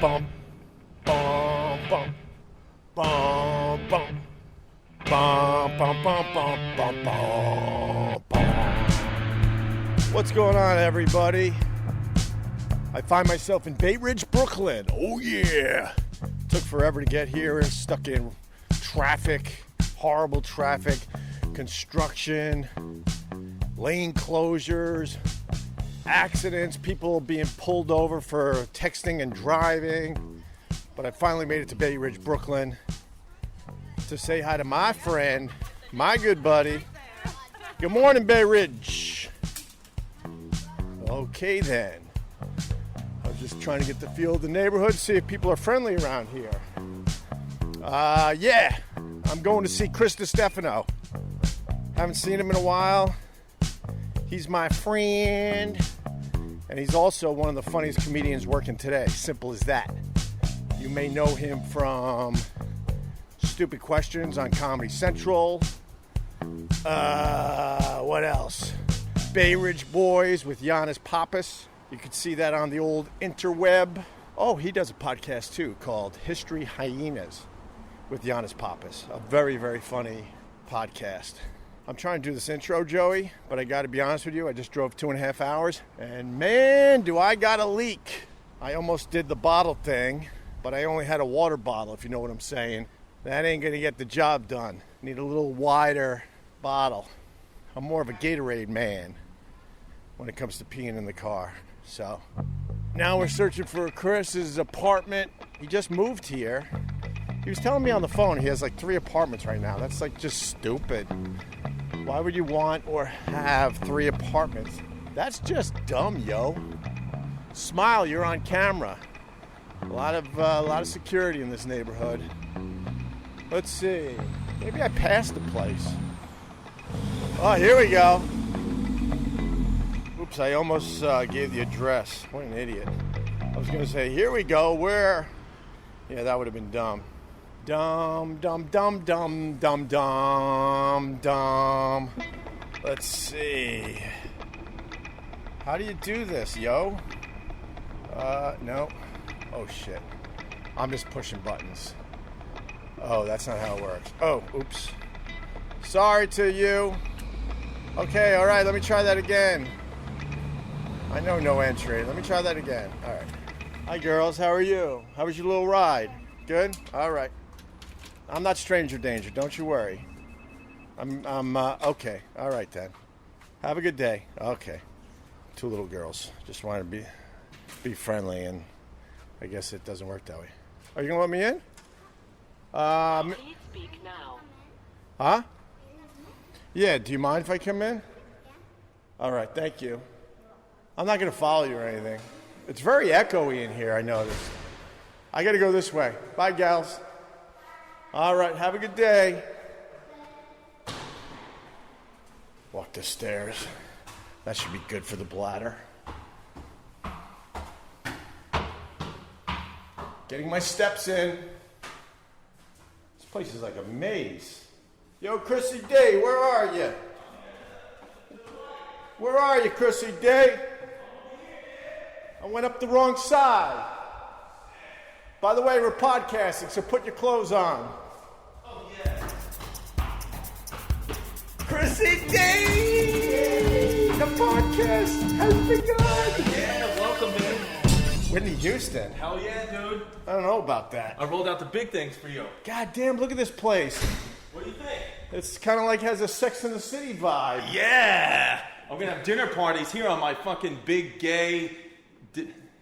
bum, bum, bum, bum, bum, bum, bum, bum, bum, bum, bum, bum. What's going on, everybody? I find myself in Bayridge, Brooklyn. Oh yeah! Took forever to get here. Stuck in traffic, horrible traffic, construction, lane closures, accidents, people being pulled over for texting and driving. But I finally made it to Bayridge, Brooklyn to say hi to my friend, my good buddy. Good morning, Bayridge. Okay then. I was just trying to get the feel of the neighborhood, see if people are friendly around here. Yeah, I'm going to see Chris Distefano. Haven't seen him in a while. He's my friend. And he's also one of the funniest comedians working today. Simple as that. You may know him from Stupid Questions on Comedy Central. What else? Bayridge Boys with Yannis Pappas. You can see that on the old interweb. Oh, he does a podcast too called History Hyenas with Yannis Pappas. A very, very funny podcast. I'm trying to do this intro, Joey, but I got to be honest with you. I just drove 2.5 hours, and man, do I got a leak. I almost did the bottle thing, but I only had a water bottle, if you know what I'm saying. That ain't going to get the job done. Need a little wider bottle. I'm more of a Gatorade man when it comes to peeing in the car. So now we're searching for Chris's apartment. He just moved here. He was telling me on the phone he has like 3 apartments right now. That's like just stupid. Why would you want or have 3 apartments? That's just dumb, yo. Smile, you're on camera. A lot of security in this neighborhood. Let's see. Maybe I passed the place. Oh, here we go. Oops, I almost gave the address. What an idiot. I was going to say, here we go. Where? Yeah, that would have been dumb. Dumb, dumb, dumb, dumb, dumb, dumb, dumb. Let's see. How do you do this, yo? No. Oh, shit. I'm just pushing buttons. Oh, that's not how it works. Oh, oops. Sorry to you. Okay, all right, let me try that again. I know no entry. Let me try that again. All right. Hi, girls. How are you? How was your little ride? Good? All right. I'm not stranger danger. Don't you worry. I'm okay. All right, then. Have a good day. Okay. 2 little girls. Just wanted to be friendly, and I guess it doesn't work that way. Are you going to let me in? Please speak now. Huh? Yeah, do you mind if I come in? All right, thank you. I'm not going to follow you or anything. It's very echoey in here, I noticed. I got to go this way. Bye, gals. All right, have a good day. Walk the stairs. That should be good for the bladder. Getting my steps in. This place is like a maze. Yo, Chrissy D, where are you? Where are you, Chrissy D? I went up the wrong side. By the way, we're podcasting, so put your clothes on. Oh, yeah. Chrissy D! The podcast has begun! Yeah, welcome, man. Whitney Houston. Hell yeah, dude. I don't know about that. I rolled out the big things for you. God damn, look at this place. What do you think? It's kind of like has a Sex and the City vibe. Yeah! I'm gonna have dinner parties here on my fucking big gay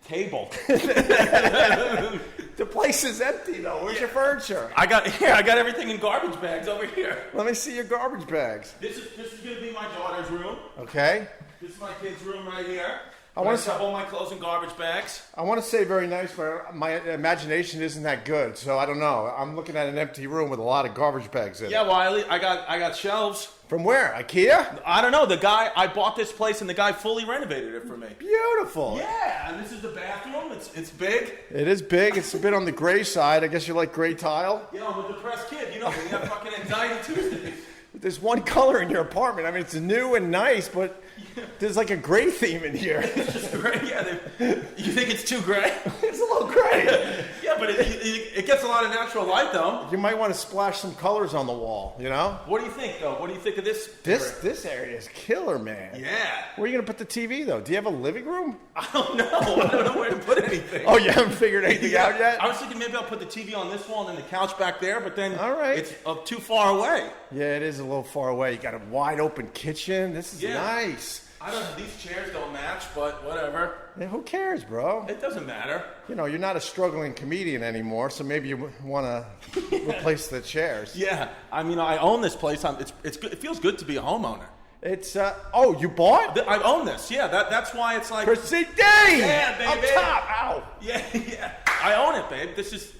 table. The place is empty though. Where's your furniture? I got everything in garbage bags over here. Let me see your garbage bags. This is gonna be my daughter's room. Okay. This is my kid's room right here. I want to have all my clothes in garbage bags. I want to say very nice, but my imagination isn't that good, so I don't know. I'm looking at an empty room with a lot of garbage bags in it. Yeah, well, I got shelves. From where? IKEA? I don't know. I bought this place and the guy fully renovated it for me. Beautiful. Yeah, and this is the bathroom. It's big. It is big. It's a bit on the gray side. I guess you like gray tile. Yeah, I'm a depressed kid. You know, we have fucking anxiety Tuesdays. There's one color in your apartment. I mean, it's new and nice, but there's like a gray theme in here. It's just gray. Yeah, you think it's too gray? It's a little gray. Yeah, but it gets a lot of natural light, though. You might want to splash some colors on the wall, you know? What do you think, though? What do you think of this? This area is killer, man. Yeah. Where are you going to put the TV, though? Do you have a living room? I don't know. I don't know where to put anything. Oh, you haven't figured anything out yet? I was thinking maybe I'll put the TV on this wall and then the couch back there, but then it's too far away. Yeah, it is a little far away. You got a wide open kitchen. This is nice. I don't know. These chairs don't match, but whatever. Yeah, who cares, bro? It doesn't matter. You know, you're not a struggling comedian anymore, so maybe you want to replace the chairs. Yeah. I mean, I own this place. It's good. It feels good to be a homeowner. It's, you bought? I own this. Yeah, that's why it's like... Proceeding! Yeah, baby. Up top! Ow! Yeah. I own it, babe.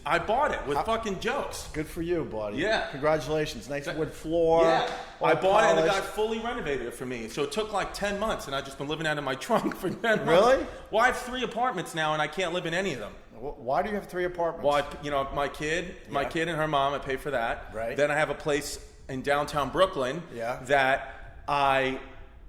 I bought it with fucking jokes. Good for you, buddy. Yeah. Congratulations. Nice wood floor. Yeah. I bought it and the guy polished. fully renovated it for me. So it took like 10 months and I've just been living out of my trunk for 10 months. Really? Well, I have 3 apartments now and I can't live in any of them. Why do you have 3 apartments? Well, my kid and her mom, I pay for that. Right. Then I have a place in downtown Brooklyn that I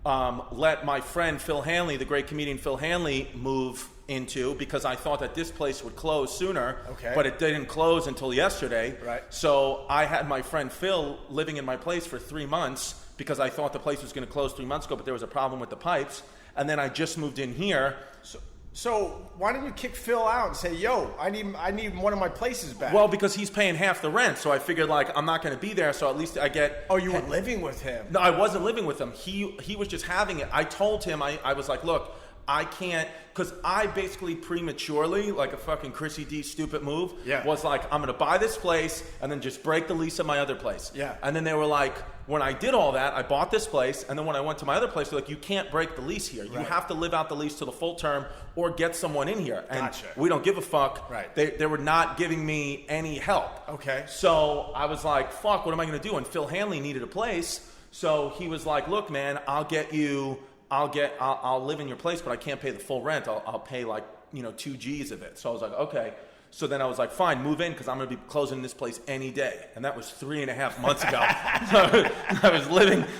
let my friend Phil Hanley, the great comedian Phil Hanley, move into because I thought that this place would close sooner. Okay. But it didn't close until yesterday. Right. So I had my friend Phil living in my place for 3 months because I thought the place was going to close 3 months ago, but there was a problem with the pipes. And then I just moved in here. So why didn't you kick Phil out and say, "Yo, I need one of my places back"? Well, because he's paying half the rent, so I figured like I'm not going to be there, so at least I get. Oh, you were living with him? No, I wasn't living with him. He was just having it. I told him I was like, look, I can't, because I basically prematurely, like a fucking Chrissy D stupid move, was like, I'm going to buy this place and then just break the lease of my other place. Yeah. And then they were like, when I did all that, I bought this place, and then when I went to my other place, they're like, you can't break the lease here. You have to live out the lease to the full term or get someone in here. And we don't give a fuck. Right. They were not giving me any help. Okay. So I was like, fuck, what am I going to do? And Phil Hanley needed a place. So he was like, look, man, I'll live in your place, but I can't pay the full rent. I'll pay like, 2 G's of it. So I was like, okay. So then I was like, fine, move in because I'm going to be closing this place any day. And that was 3.5 months ago.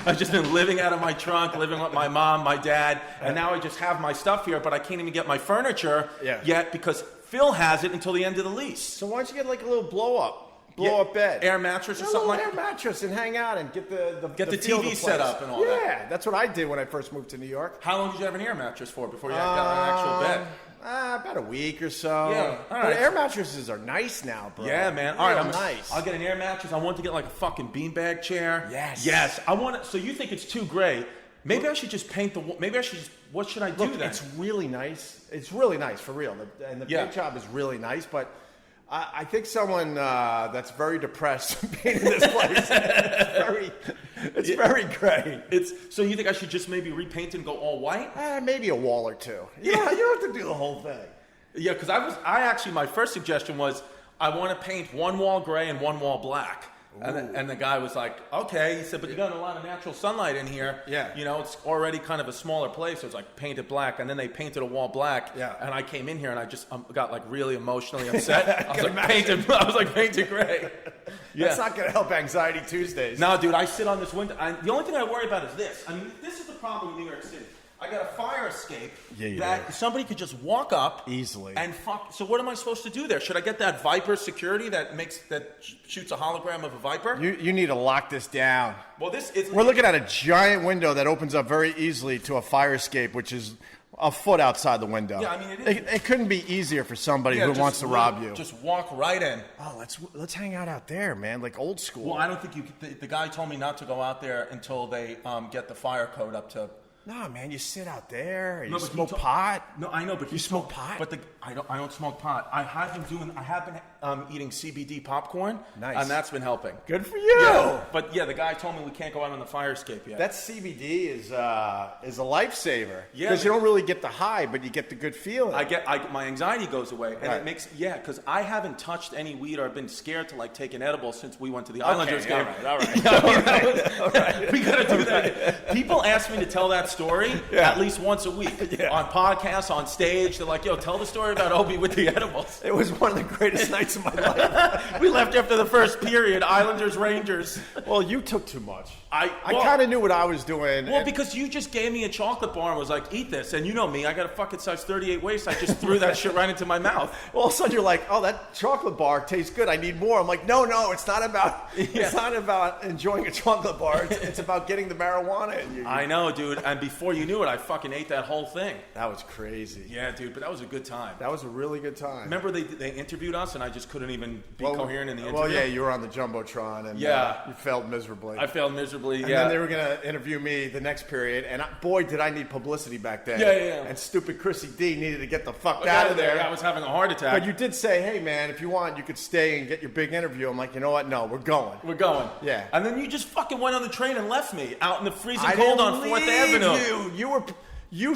I've just been living out of my trunk, living with my mom, my dad, and now I just have my stuff here, but I can't even get my furniture yet because Phil has it until the end of the lease. So why don't you get like a little blow-up bed. Air mattress or something like that? Air mattress and hang out and get the TV set up and all that. Yeah, that's what I did when I first moved to New York. How long did you have an air mattress for before you got an actual bed? About a week or so. Yeah, all right. But air mattresses are nice now, bro. Yeah, man. All right, nice. I'll get an air mattress. I want to get like a fucking beanbag chair. Yes. I want it. So you think it's too gray? Maybe I should just paint the wall. Maybe I should just. What should I do then? It's really nice. It's really nice for real. And the paint job is really nice, but. I think someone that's very depressed painted this place. It's very gray. So you think I should just maybe repaint it and go all white? Maybe a wall or two. You don't have to do the whole thing. Yeah, because my first suggestion was I want to paint one wall gray and one wall black. And the guy was like, okay. He said, but you got a lot of natural sunlight in here. Yeah. It's already kind of a smaller place. So it's like painted black. And then they painted a wall black. Yeah. And I came in here and I just got like really emotionally upset. I was like, painted gray. That's not going to help Anxiety Tuesdays. No, dude, I sit on this window. The only thing I worry about is this. I mean, this is the problem in New York City. I got a fire escape that somebody could just walk up easily and fuck. So what am I supposed to do there? Should I get that Viper security that shoots a hologram of a Viper? You need to lock this down. Well, we're looking at a giant window that opens up very easily to a fire escape, which is a foot outside the window. Yeah, I mean it couldn't be easier for somebody who wants to rob you. Just walk right in. Oh, let's hang out there, man, like old school. Well, I don't think the guy told me not to go out there until they get the fire code up to. No, man, you sit out there. You smoke pot. No, I know, but you smoke pot. But I don't smoke pot. I have been eating CBD popcorn. Nice, and that's been helping. Good for you. Yeah, but the guy told me we can't go out on the fire escape yet. That CBD is a lifesaver. Yeah, because you don't really get the high, but you get the good feeling. My anxiety goes away, and it makes because I haven't touched any weed or been scared to like take an edible since we went to the Islanders game. All right. We gotta do that. People ask me to tell that story at least once a week on podcasts, on stage. They're like, yo, tell the story about Opie with the edibles. It was one of the greatest nights of my life. We left after the first period, Islanders, Rangers. Well, you took too much. I kind of knew what I was doing. Well, because you just gave me a chocolate bar and was like, eat this. And you know me, I got a fucking size 38 waist. I just threw that shit right into my mouth. All of a sudden you're like, oh, that chocolate bar tastes good. I need more. I'm like, no, it's not about it's not about enjoying a chocolate bar. It's about getting the marijuana in you. I know, dude. And before you knew it, I fucking ate that whole thing. That was crazy. Yeah, dude, but that was a good time. That was a really good time. Remember they interviewed us and I just couldn't even be coherent in the interview? Well, yeah, you were on the Jumbotron and you failed miserably. I failed miserably, and then they were going to interview me the next period, and boy, did I need publicity back then. Yeah. And stupid Chrissy D needed to get the fuck out of there. I was having a heart attack. But you did say, hey, man, if you want, you could stay and get your big interview. I'm like, you know what? No, we're going. We're going. Yeah. And then you just fucking went on the train and left me out in the freezing cold on 4th Avenue. You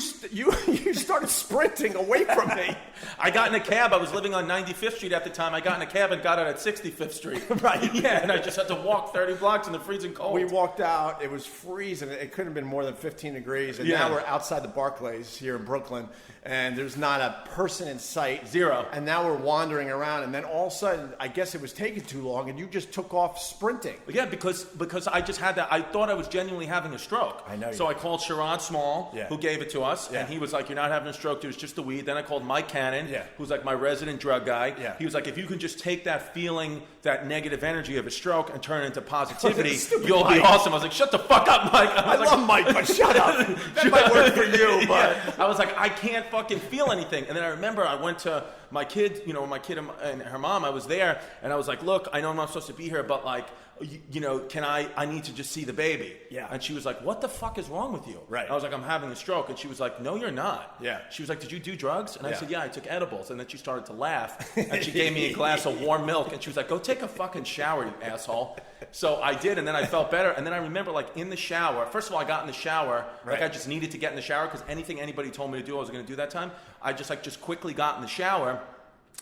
started sprinting away from me. I got in a cab. I was living on 95th Street at the time. I got in a cab and got out at 65th Street. Right. Yeah, and I just had to walk 30 blocks in the freezing cold. We walked out. It was freezing. It couldn't have been more than 15 degrees. And now we're outside the Barclays here in Brooklyn, and there's not a person in sight. Zero. And now we're wandering around, and then all of a sudden, I guess it was taking too long, and you just took off sprinting. Yeah, because I just had that. I thought I was genuinely having a stroke. I know. So I called Sherrod Small, who gave it to us, and he was like, "You're not having a stroke. It was just the weed." Then I called Mike Cannon, who's like my resident drug guy. Yeah. He was like, "If you can just take that feeling, that negative energy of a stroke, and turn it into positivity, you'll be awesome." I was like, "Shut the fuck up, Mike." I love Mike, but shut up. That might work for you, but I was like, I can't fucking feel anything. And then I remember I went to my kid, and her mom. I was there, and I was like, "Look, I know I'm not supposed to be here, but like, I need to just see the baby." Yeah. And she was like, "What the fuck is wrong with you?" Right. And I was like, "I'm having a stroke." And she was like, "No, you're not." Yeah. She was like, "Did you do drugs?" And I said, "Yeah, I took edibles." And then she started to laugh, and she gave me a glass of warm milk, and she was like, "Go take a fucking shower, you asshole." So I did, and then I felt better. And then I remember, like, in the shower, first of all, I got in the shower, like I just needed to get in the shower, because anything anybody told me to do, I was going to do that time. I just quickly got in the shower,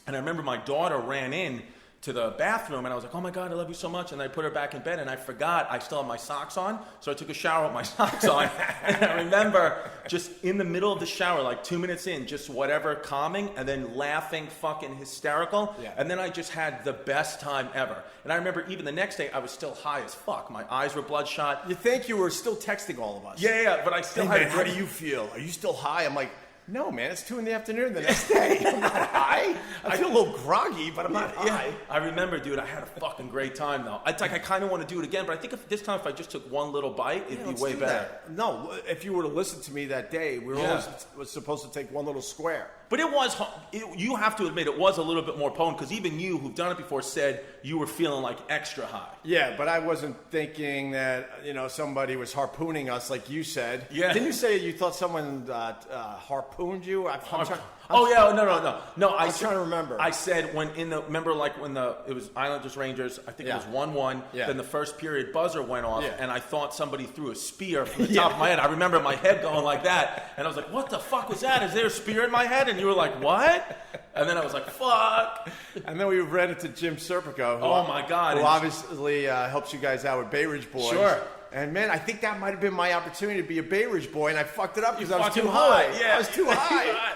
and I remember my daughter ran in to the bathroom, and I was like, "Oh my God, I love you so much." And I put her back in bed, and I forgot I still had my socks on, so I took a shower with my socks on. And I remember just in the middle of the shower, like 2 minutes in, just whatever, calming, and then laughing fucking hysterical. Yeah. And then I just had the best time ever. And I remember even the next day, I was still high as fuck. My eyes were bloodshot. you think you were still texting all of us. Yeah, but I still Hey, had... man, how do you feel? Are you still high? I'm like, no, man, it's 2 PM the next day. I'm not high. I feel a little groggy, but I'm not high. I remember, dude, I had a fucking great time, though. I kind of want to do it again, but I think this time if I just took one little bite, it'd be way better. No, if you were to listen to me that day, we were always supposed to take one little square. But you have to admit, it was a little bit more potent, because even you, who've done it before, said you were feeling like extra high. Yeah, but I wasn't thinking that, somebody was harpooning us like you said. Yeah. Didn't you say you thought someone harpooned you? I'm trying to remember. I said when it was Islanders Rangers, I think it was 1-1. Yeah. Then the first period buzzer went off, and I thought somebody threw a spear from the top of my head. I remember my head going like that, and I was like, "What the fuck was that? Is there a spear in my head?" And you were like, "What?" And then I was like, "Fuck." And then we ran into Jim Serpico, Oh my God! who obviously helps you guys out with Bayridge Boys. Sure. And man, I think that might have been my opportunity to be a Bayridge boy, and I fucked it up because I was fucking too high. Yeah. I was too high.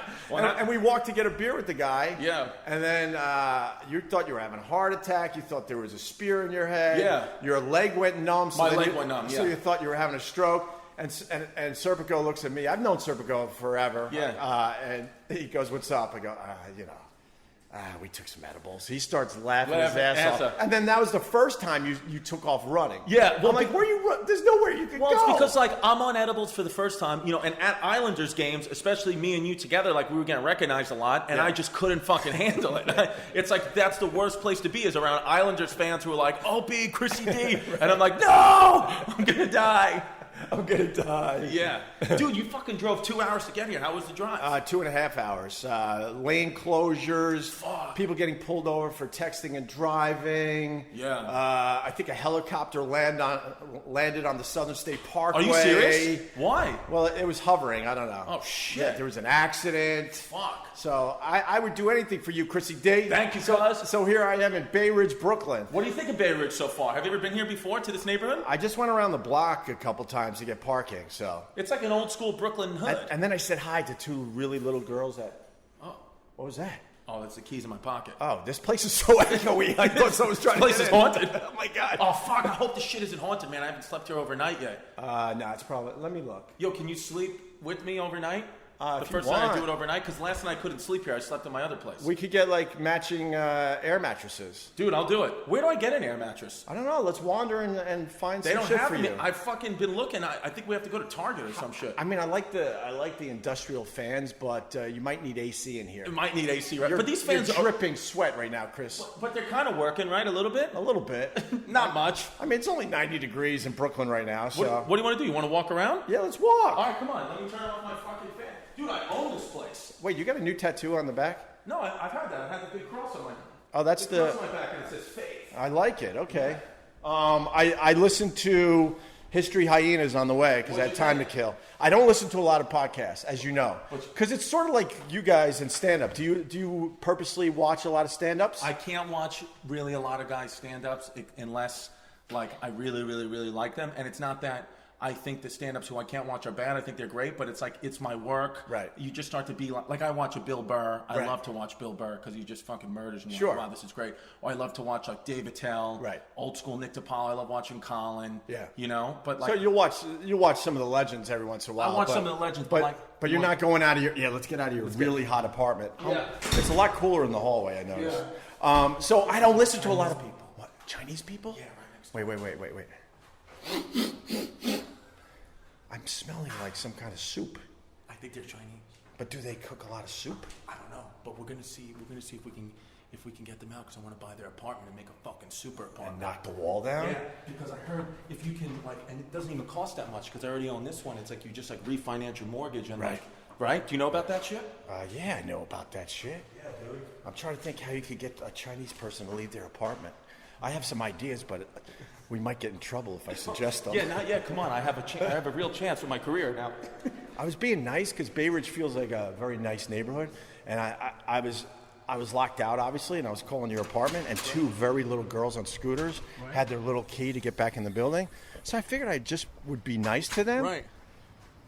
And we walked to get a beer with the guy. Yeah. And then you thought you were having a heart attack. You thought there was a spear in your head. Yeah. Your leg went numb. My leg went numb, So you thought you were having a stroke. And Serpico looks at me. I've known Serpico forever. Yeah. And he goes, "What's up?" I go, we took some edibles. He starts laughing his ass off. And then that was the first time you took off running. Yeah. Well, I'm like, where you run? There's nowhere you can go. Well, it's because, like, I'm on edibles for the first time, and at Islanders games, especially me and you together, like, we were getting recognized a lot, and I just couldn't fucking handle it. It's like, that's the worst place to be, is around Islanders fans who are like, "Opie, Chrissy D," and I'm like, "No! I'm gonna die." I'm gonna die. Yeah. Dude, you fucking drove 2 hours to get here. How was the drive? 2.5 hours. Lane closures. People getting pulled over for texting and driving. Yeah. I think a helicopter landed on the Southern State Parkway. Are you serious? Why? Well, it was hovering. I don't know. Oh, shit. Yeah, there was an accident. Fuck. So I would do anything for you, Chrissy D. Thank you, cuz. So here I am in Bayridge, Brooklyn. What do you think of Bayridge so far? Have you ever been here before, to this neighborhood? I just went around the block a couple times. to get parking. So it's like an old school Brooklyn hood. And then I said hi to two really little girls that. Oh, what was that? Oh, that's the keys in my pocket. Oh, this place is so echoey. I thought someone was trying This to place get is in. haunted. Oh my God. Oh fuck! I hope this shit isn't haunted, man. I haven't slept here overnight yet. No, it's probably. Let me look. Yo, can you sleep with me overnight? The If you first night I want. do it overnight, because last night I couldn't sleep here. I slept in my other place. We could get like matching air mattresses. Dude, I'll do it. Where do I get an air mattress? I don't know. Let's wander and find They some don't shit have for them. you. I've fucking been looking. I think we have to go to Target or some shit. I mean, I like the industrial fans, but you might need AC in here. It might need AC, right? But these fans you're are dripping sweat right now, Chris. But they're kind of working, right? A little bit? A little bit. Not much. I mean, it's only 90 degrees in Brooklyn right now, so. What do you want to do? You want to walk around? Yeah, let's walk. All right, come on. Let me turn off my fucking fan. Dude, I own this place. Wait, you got a new tattoo on the back? No, I've had that. I had the big cross on my Oh, that's big cross on my back, and it says faith. I like it. Okay. I listened to History Hyenas on the way because I had time to kill. I don't listen to a lot of podcasts, as you know, because it's sort of like you guys in stand-up. Do you purposely watch a lot of stand-ups? I can't watch really a lot of guys stand-ups unless, like, I really, really, really like them. And it's not that I think the stand-ups who I can't watch are bad. I think they're great, but it's like, it's my work. Right. You just start to be like I watch a Bill Burr. I Right. love to watch Bill Burr because he just fucking murders me. Sure. Like, wow, this is great. Or I love to watch like Dave Attell. Right. Old school Nick DiPaolo. I love watching Colin. Yeah. You know, but like. So you'll watch some of the legends every once in a while. I watch some of the legends, but you're not going out of your let's get out of your really hot apartment. Yeah. It's a lot cooler in the hallway, I noticed. Yeah. So I don't listen to a lot of people. What? Chinese people? Yeah, right next to Wait. I'm smelling like some kind of soup. I think they're Chinese. But do they cook a lot of soup? I don't know, but we're gonna see if we can get them out because I want to buy their apartment and make a fucking super apartment. And knock the wall down? Yeah, because I heard if you can and it doesn't even cost that much because I already own this one. It's like you just like refinance your mortgage and Right. right? Do you know about that shit? Yeah, I know about that shit. Yeah, dude. I'm trying to think how you could get a Chinese person to leave their apartment. I have some ideas, but we might get in trouble if I suggest them. Yeah, not yet. Come on, I have a real chance with my career now. I was being nice because Bayridge feels like a very nice neighborhood, and I was locked out obviously, and I was calling your apartment, and two very little girls on scooters had their little key to get back in the building, so I figured I just would be nice to them. Right.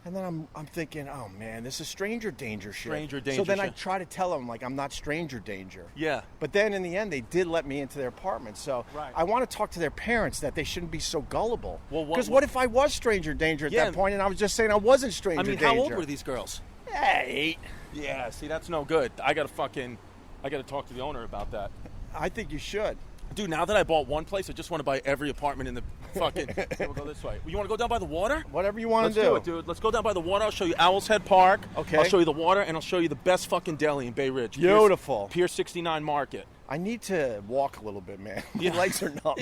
And then I'm thinking, oh man, this is stranger danger shit. Stranger danger So then I shit. try to tell them like I'm not stranger danger. Yeah. But then in the end, they did let me into their apartment. So Right. I want to talk to their parents that they shouldn't be so gullible. Well, because what if I was stranger danger at Yeah. that point, and I was just saying I wasn't stranger I mean, danger? how old were these girls? 8. Yeah, see, that's no good. I gotta talk to the owner about that. I think you should. Dude, now that I bought one place, I just want to buy every apartment in the fucking. Here, we'll go this way. You want to go down by the water? Whatever you want Let's to do it, dude. Let's go down by the water. I'll show you Owl's Head Park. Okay. I'll show you the water, and I'll show you the best fucking deli in Bayridge. Beautiful. Pier 69 Market. I need to walk a little bit, man. Yeah. My legs are numb.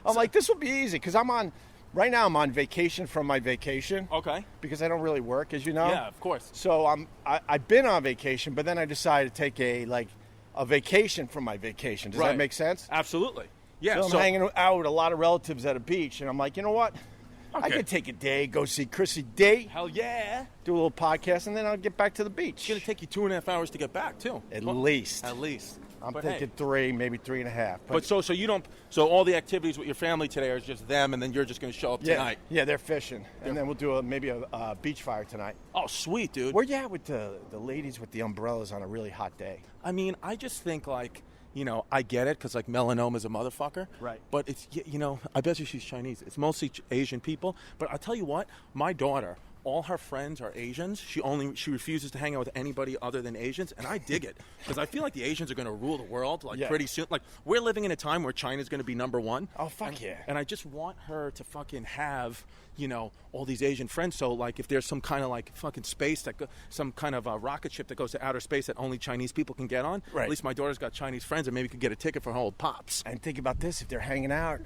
I'm like, this will be easy because right now I'm on vacation from my vacation. Okay. Because I don't really work, as you know. Yeah, of course. So I've been on vacation, but then I decided to take a vacation from my vacation. Does that make sense? Absolutely. Yeah. So I'm hanging out with a lot of relatives at a beach, and I'm like, you know what? I Okay. could take a day, go see Chrissy date, Hell yeah. do a little podcast, and then I'll get back to the beach. It's gonna take you 2.5 hours to get back too. At least. At least. I'm But thinking hey. 3, maybe 3.5. But so you don't. So all the activities with your family today are just them, and then you're just gonna show up tonight. Yeah, they're fishing, and then we'll do maybe a beach fire tonight. Oh, sweet, dude. Where you at with the ladies with the umbrellas on a really hot day? I mean, I just think like, I get it because like melanoma's a motherfucker. Right. But it's, I bet you she's Chinese. It's mostly Asian people. But I'll tell you what, my daughter, all her friends are Asians. She refuses to hang out with anybody other than Asians, and I dig it because I feel like the Asians are going to rule the world pretty soon. Like we're living in a time where China's going to be number one. Oh fuck yeah! And I just want her to fucking have all these Asian friends. So like if there's some kind of like fucking space some kind of a rocket ship that goes to outer space that only Chinese people can get on. Right. At least my daughter's got Chinese friends, and maybe could get a ticket for her old pops. And think about this: if they're hanging out,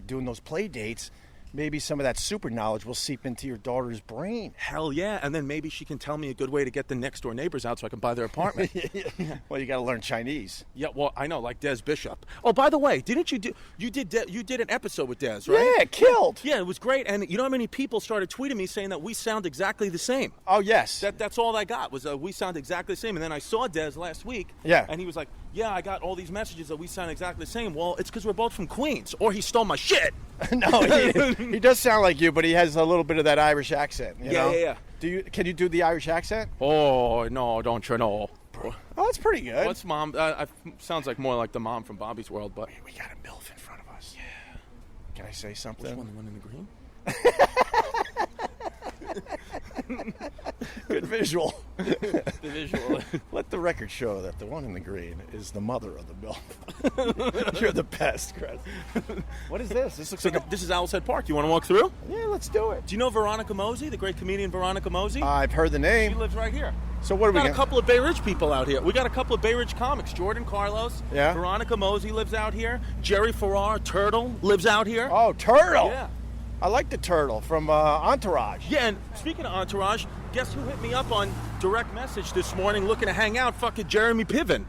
doing those play dates, maybe some of that super knowledge will seep into your daughter's brain. Hell yeah! And then maybe she can tell me a good way to get the next door neighbors out so I can buy their apartment. Well, you got to learn Chinese. Yeah, well, I know, like Des Bishop. Oh, by the way, didn't you did an episode with Des, right? Yeah, killed. Yeah, it was great. And you know how many people started tweeting me saying that we sound exactly the same? Oh yes. That's all I got was we sound exactly the same. And then I saw Des last week. Yeah. And he was like, yeah, I got all these messages that we sound exactly the same. Well, it's because we're both from Queens, or he stole my shit. No, He does sound like you, but he has a little bit of that Irish accent. You know? Yeah. Can you do the Irish accent? Oh, no, don't you know? Oh, that's pretty good. What's mom? Sounds like more like the mom from Bobby's World, but... We got a MILF in front of us. Yeah. Can I say something? Which one? The one in the green? Good visual. The visual. Let the record show that the one in the green is the mother of the MILF. You're the best, Chris. What is this? This looks like This is Owl's Head Park. You want to walk through? Yeah, let's do it. Do you know Veronica Mosey, the great comedian Veronica Mosey? I've heard the name. She lives right here. So what are we got a couple of Bayridge people out here. We got a couple of Bayridge comics. Jordan Carlos. Yeah. Veronica Mosey lives out here. Jerry Farrar, Turtle, lives out here. Oh, Turtle. Yeah. I like the Turtle from Entourage. Yeah, and speaking of Entourage, guess who hit me up on direct message this morning looking to hang out? Fucking Jeremy Piven.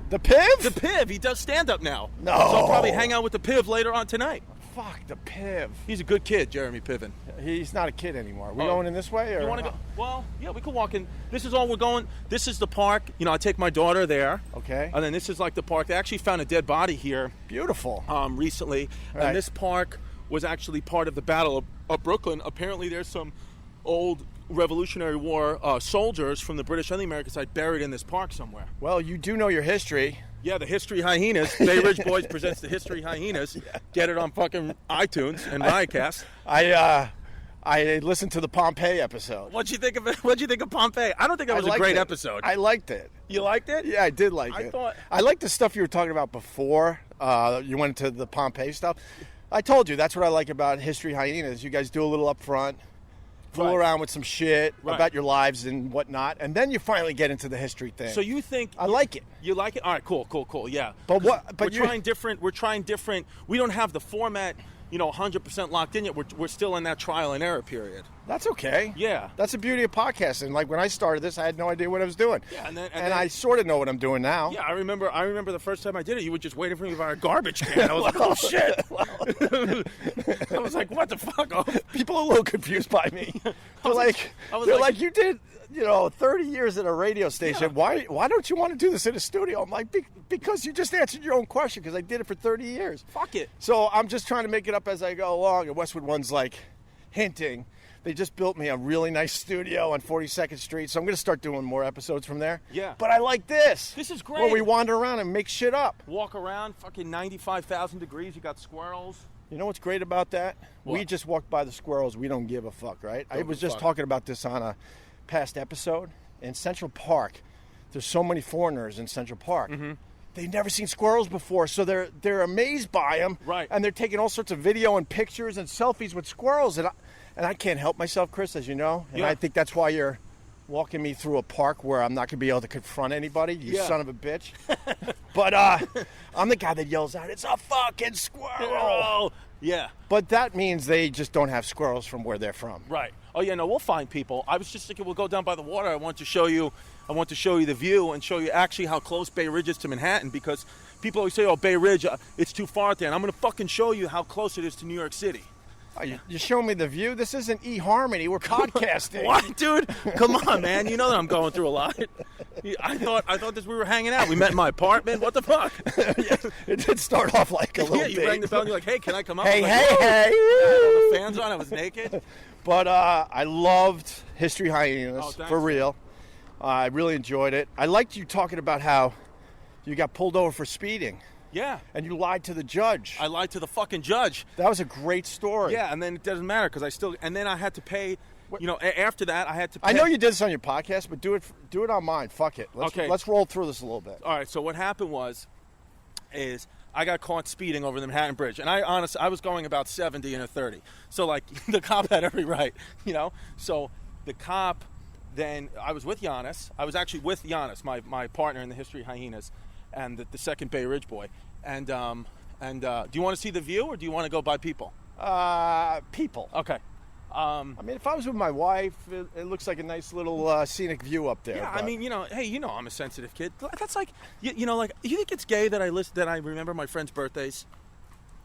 The Piv? The Piv. He does stand-up now. No. So I'll probably hang out with the Piv later on tonight. Fuck, the Piv. He's a good kid, Jeremy Piven. He's not a kid anymore. We going in this way? Or? You want to go? Well, yeah, we could walk in. This is all we're going. This is the park. You know, I take my daughter there. Okay. And then this is like the park. They actually found a dead body here. Beautiful. Recently. Right. And this park was actually part of the Battle of Brooklyn. Apparently there's some old Revolutionary War soldiers from the British and the American side buried in this park somewhere. Well, you do know your history. Yeah, the History Hyenas. Bayridge Boys presents the History Hyenas. Yeah. Get it on fucking iTunes and Riotcast. I listened to the Pompeii episode. What'd you think of it? What'd you think of Pompeii? I don't think that was a great episode. I liked it. You liked it? Yeah, I did like it. I liked the stuff you were talking about before. You went into the Pompeii stuff. I told you that's what I like about History Hyenas. You guys do a little up front, fool around with some shit about your lives and whatnot, and then you finally get into the history thing. So you think I like it? You like it? All right, cool, yeah. But what? But we're trying different. We're trying different. We don't have the format, 100% locked in yet. We're still in that trial and error period. That's okay. Yeah. That's the beauty of podcasting. Like when I started this, I had no idea what I was doing. Yeah, and then I sort of know what I'm doing now. Yeah, I remember the first time I did it, you were just waiting for me by a garbage can. I was like, oh shit. I was like, what the fuck? Oh. People are a little confused by me. They're like, you did, 30 years at a radio station. Yeah. Why don't you want to do this in a studio? I'm like, because you just answered your own question, because I did it for 30 years. Fuck it. So I'm just trying to make it up as I go along. And Westwood One's like hinting. They just built me a really nice studio on 42nd Street, so I'm going to start doing more episodes from there. Yeah. But I like this. This is great. Where we wander around and make shit up. Walk around, fucking 95,000 degrees. You got squirrels. You know what's great about that? What? We just walked by the squirrels. We don't give a fuck, right? I was just talking about this on a past episode. In Central Park, there's so many foreigners in Central Park. Mm-hmm. They've never seen squirrels before, so they're amazed by them. Right. And they're taking all sorts of video and pictures and selfies with squirrels. And I can't help myself, Chris, as you know. And I think that's why you're walking me through a park where I'm not going to be able to confront anybody, you son of a bitch. But I'm the guy that yells out, it's a fucking squirrel. Yeah. But that means they just don't have squirrels from where they're from. Right. Oh, yeah, no, we'll find people. I was just thinking we'll go down by the water. I want to show you the view and show you actually how close Bay Ridge is to Manhattan, because people always say, oh, Bay Ridge, it's too far out there. And I'm going to fucking show you how close it is to New York City. Oh, you're showing me the view? This isn't eHarmony. We're podcasting. What, dude? Come on, man. You know that I'm going through a lot. I thought we were hanging out. We met in my apartment. What the fuck? It did start off like a little Yeah, you rang the bell and you're like, hey, can I come up? Hey. I had all the fans on. I was naked. But I loved History Hyenas, for real. I really enjoyed it. I liked you talking about how you got pulled over for speeding. Yeah. And you lied to the judge. I lied to the fucking judge. That was a great story. Yeah, and then it doesn't matter because and then I had to pay, after that I had to pay. I know you did this on your podcast, but do it on mine. Fuck it. Let's roll through this a little bit. All right, so what happened is I got caught speeding over the Manhattan Bridge, and I was going about 70 in a 30. So, like, the cop had every right, So the cop, then I was with Yannis. I was actually with Yannis, my partner in the History Hyenas, and the second Bay Ridge boy. And do you want to see the view, or do you want to go by people? People. Okay. I mean, if I was with my wife, it looks like a nice little scenic view up there. Yeah, but. I mean, hey, I'm a sensitive kid. That's like, like, you think it's gay that I remember my friends' birthdays?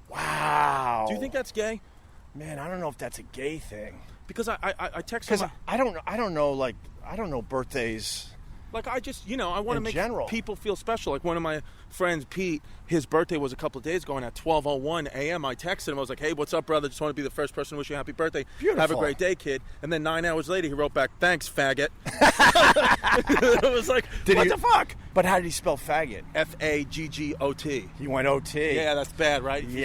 Wow. Do you think that's gay? Man, I don't know if that's a gay thing. Because I text him. I don't know birthdays. Like, I just, I want to make general. people feel special. Like, one of my friends, Pete, his birthday was a couple of days ago, and at 12:01 a.m., I texted him. I was like, hey, what's up, brother? Just want to be the first person to wish you a happy birthday. Beautiful. Have a great day, kid. And then 9 hours later, he wrote back, thanks, faggot. It was like, what the fuck? But how did he spell faggot? F-A-G-G-O-T. You went O-T. Yeah, that's bad, right? Yeah. He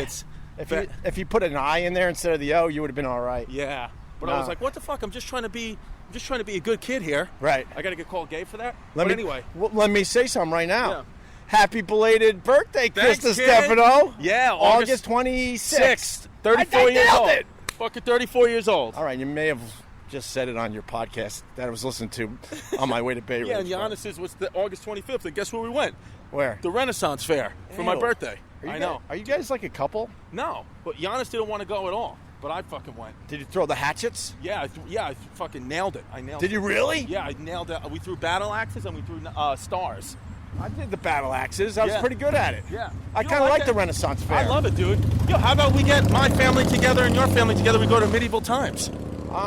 says faggots. If you put an I in there instead of the O, you would have been all right. Yeah. But I was like, what the fuck? I'm just trying to be a good kid here. Right. I got to get called gay for that? Anyway. Let me say something right now. Yeah. Happy belated birthday, Thanks, Distefano. Yeah, August 26th. 34 years old. It. Fucking 34 years old. All right, you may have just said it on your podcast that I was listening to on my way to Bayridge. Yeah, and Yannis's was the August 25th, and guess where we went? Where? The Renaissance Fair for my birthday. I know. Are you guys like a couple? No, but Yannis didn't want to go at all, but I fucking went. Did you throw the hatchets? Yeah, I fucking nailed it. Did you really? Yeah, I nailed it. We threw battle axes and we threw stars. I did the battle axes. I was pretty good at it. Yeah. I kind of like the Renaissance Fair. I love it, dude. Yo, how about we get my family together and your family together? We go to medieval times. Yeah,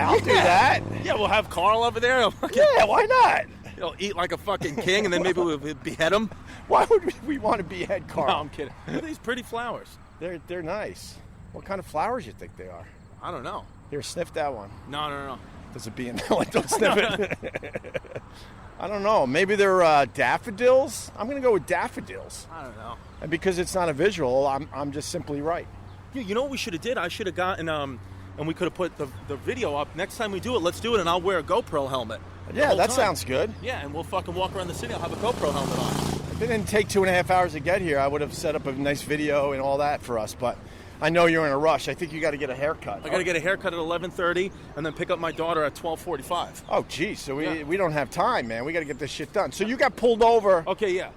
I'll do that. Yeah, we'll have Carl over there. Yeah, why not? He'll eat like a fucking king, and then maybe we'll behead him. Why would we want to behead Carl? No, I'm kidding. Look at these pretty flowers. They're nice. What kind of flowers you think they are? I don't know. Here, sniff that one. No. There's a bee in that one. Don't sniff it. I don't know. Maybe they're daffodils? I'm going to go with daffodils. I don't know. And because it's not a visual, I'm just simply right. Yeah, you know what we should have did? I should have gotten, and we could have put the video up. Next time we do it, let's do it, and I'll wear a GoPro helmet. Yeah, that sounds good. Yeah, and we'll fucking walk around the city. I'll have a GoPro helmet on. If it didn't take 2.5 hours to get here, I would have set up a nice video and all that for us, but I know you're in a rush. I think you got to get a haircut. I got to get a haircut at 11:30 and then pick up my daughter at 12:45. Oh, geez. So we don't have time, man. We got to get this shit done. So you got pulled over. Okay, yeah.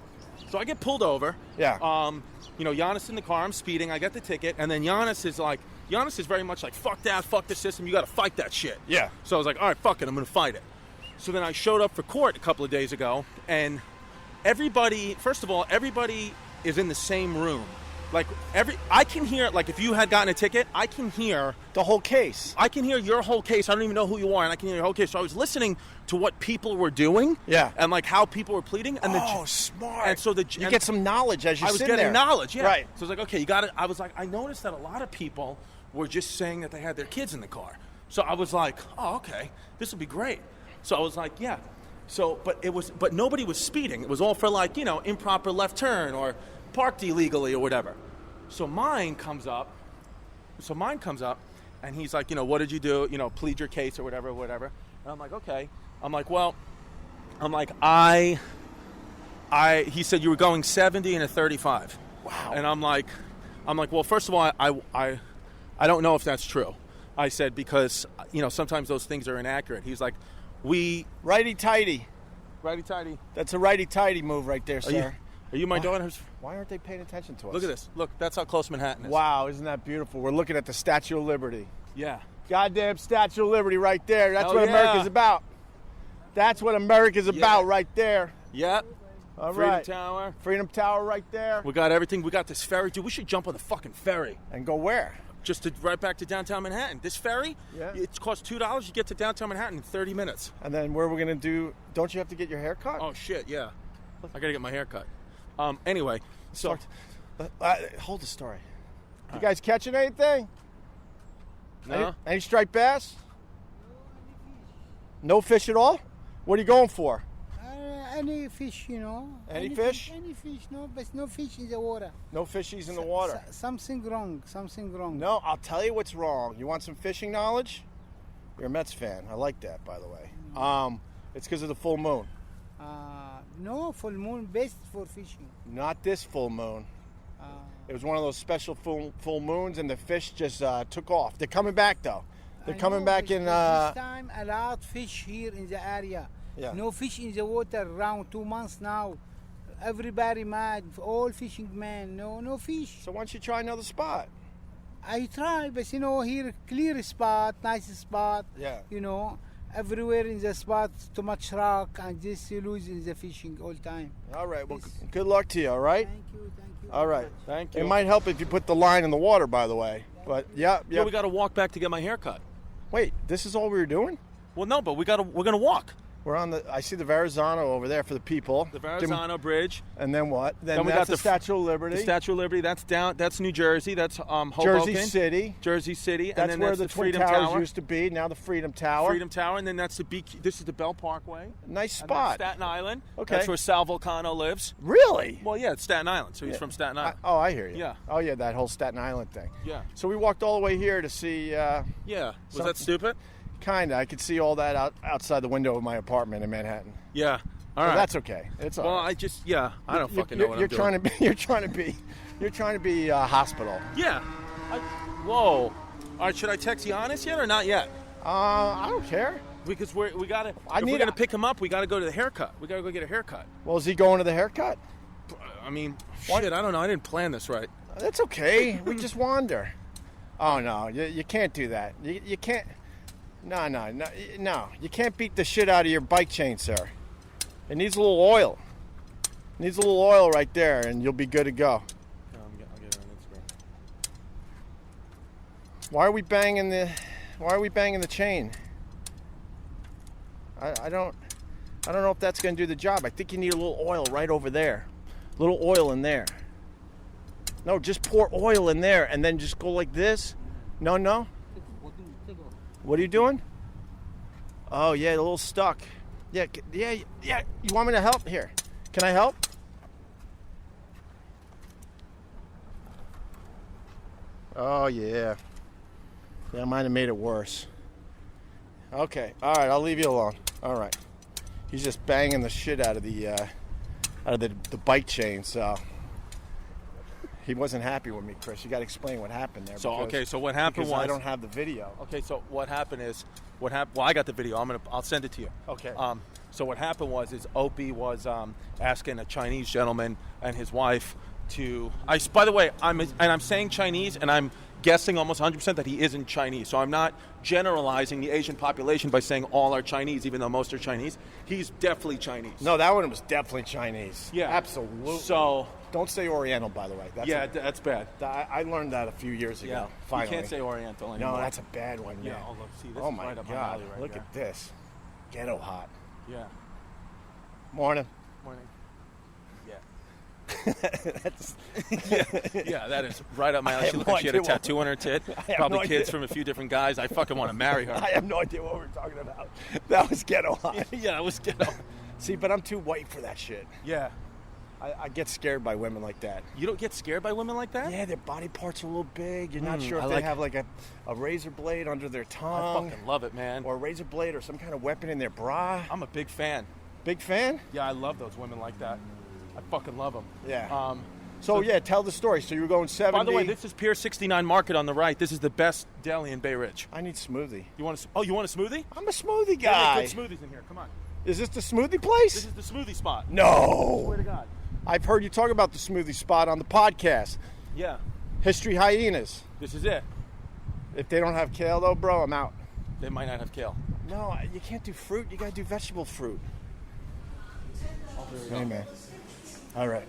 So I get pulled over. Yeah. Giannis in the car. I'm speeding. I get the ticket. And then Giannis is very much like, fuck that, fuck the system. You got to fight that shit. Yeah. So I was like, all right, fuck it. I'm going to fight it. So then I showed up for court a couple of days ago. And everybody is in the same room. Like, I can hear, like, if you had gotten a ticket, I can hear the whole case. I can hear your whole case. I don't even know who you are, and I can hear your whole case. So I was listening to what people were doing. Yeah. And, like, how people were pleading. And smart. And so you get some knowledge as you sit there. I was getting knowledge, yeah. Right. So I was like, okay, you got it. I was like, I noticed that a lot of people were just saying that they had their kids in the car. So I was like, oh, okay, this will be great. So I was like, yeah. So, but nobody was speeding. It was all for, like, improper left turn or parked illegally or whatever. So mine comes up, and he's like, what did you do? Plead your case or whatever. And I'm like, okay. I'm like, he said you were going 70 and a 35. Wow. And I'm like, well, first of all, I don't know if that's true. I said, because, sometimes those things are inaccurate. He's like, righty-tighty. Righty-tighty. That's a righty-tighty move right there, sir. Are you my daughter? Why aren't they paying attention to us? Look at this. Look, that's how close Manhattan is. Wow, isn't that beautiful? We're looking at the Statue of Liberty. Yeah. Goddamn Statue of Liberty right there. That's what America's about. That's what America's about right there. Yep. All Freedom right. Tower. Freedom Tower right there. We got everything. We got this ferry. Dude, we should jump on the fucking ferry. And go where? Just right back to downtown Manhattan. This ferry, it costs $2. You get to downtown Manhattan in 30 minutes. And then where we're going to do, don't you have to get your hair cut? Oh, shit, yeah. I got to get my hair cut. Anyway, so. Hold the story. You guys catching anything? No. Any striped bass? No fish at all? What are you going for? Any fish, Any fish? Any fish, no, but no fish in the water. No fishies in the water. Something wrong. No, I'll tell you what's wrong. You want some fishing knowledge? You're a Mets fan. I like that, by the way. It's because of the full moon. No, full moon best for fishing. Not this full moon. It was one of those special full moons, and the fish just took off. They're coming back, though. They're coming back in. This time, a lot of fish here in the area. Yeah. No fish in the water around 2 months now. Everybody mad. All fishing men. No fish. So why don't you try another spot? I try, but here clear spot, nice spot. Yeah. Everywhere in the spot, too much rock, and just you lose in the fishing all time. All right. Well, good luck to you. All right. Thank you. All right. Thank you. It might help if you put the line in the water, by the way. But yeah. We got to walk back to get my hair cut. Wait, this is all we were doing? Well, no, but we're gonna walk. We're on I see the Verrazano over there for the people. The Verrazano Bridge. And then what? Then we that's got the Statue of Liberty. The Statue of Liberty. That's down. That's New Jersey. That's Hoboken. Jersey City. And That's then where that's the Twin Freedom Towers Tower. used to be. Now the Freedom Tower. Freedom Tower, and then that's this is the Bell Parkway. Nice And spot. that's Staten Island. Okay. That's where Sal Vulcano lives. Really? Well, yeah, it's Staten Island, so he's from Staten Island. I hear you. Yeah. Oh, yeah, that whole Staten Island thing. Yeah. So we walked all the way here to see... Yeah. Was that stupid? Kind of. I could see all that outside the window of my apartment in Manhattan. Yeah. All So right. that's okay. It's all Well, right. I don't fucking know what I'm doing. You're trying to be hospital. Yeah. Whoa. All right, should I text Yannis yet or not yet? I don't care. Because we gotta. If we're gonna pick him up, we gotta go to the haircut. We gotta go get a haircut. Well, is he going to the haircut? I mean, shit. I don't know. I didn't plan this right. That's okay. We just wander. Oh no, you can't do that. You can't. No. You can't beat the shit out of your bike chain, sir. It needs a little oil. It needs a little oil right there, and you'll be good to go. I'll get it on Instagram. Why are we banging the chain? I don't know if that's going to do the job. I think you need a little oil right over there. A little oil in there. No, just pour oil in there and then just go like this. No. What are you doing? Oh, yeah, a little stuck. Yeah. You want me to help? Here. Can I help? Oh, yeah. Yeah, I might have made it worse. Okay. All right, I'll leave you alone. All right. He's just banging the shit out of the bike chain, so he wasn't happy with me, Chris. You got to explain what happened there. So what happened was I don't have the video. Okay, so what happened is well, I got the video. I'll send it to you. Okay. So what happened is Opie was asking a Chinese gentleman and his wife to. By the way, I'm saying Chinese, and I'm guessing almost 100% that he isn't Chinese. So I'm not generalizing the Asian population by saying all are Chinese, even though most are Chinese. He's definitely Chinese. No, that one was definitely Chinese. Yeah, absolutely. So don't say Oriental, by the way. That's bad. I learned that a few years ago. Yeah, finally. You can't say Oriental anymore. No, that's a bad one. Yeah. Man. Oh, look, see, this oh is my right up God! my alley right Look there. at this. Ghetto hot. Yeah. Morning. That's yeah, that is right up my alley. She looked like she had a tattoo on her tit. Probably kids from a few different guys. I fucking want to marry her. I have no idea what we're talking about. That was ghetto hot. Yeah, it was ghetto. See, but I'm too white for that shit. Yeah. I get scared by women like that. You don't get scared by women like that? Yeah, their body parts are a little big. You're not sure if they have like a razor blade under their tongue. I fucking love it, man. Or a razor blade or some kind of weapon in their bra. I'm a big fan. Big fan? Yeah, I love those women like that. I fucking love them. Yeah. So yeah, tell the story. So you were going 70. By the way, this is Pier 69 Market on the right. This is the best deli in Bayridge. I need smoothie. You want a smoothie? I'm a smoothie guy. Good smoothies in here. Come on. Is this the smoothie place? This is the smoothie spot. No. I swear to God. I've heard you talk about the smoothie spot on the podcast. Yeah. History Hyenas. This is it. If they don't have kale though, bro, I'm out. They might not have kale. No, you can't do fruit. You gotta do vegetable fruit. Oh, here we go. Hey, man. All right.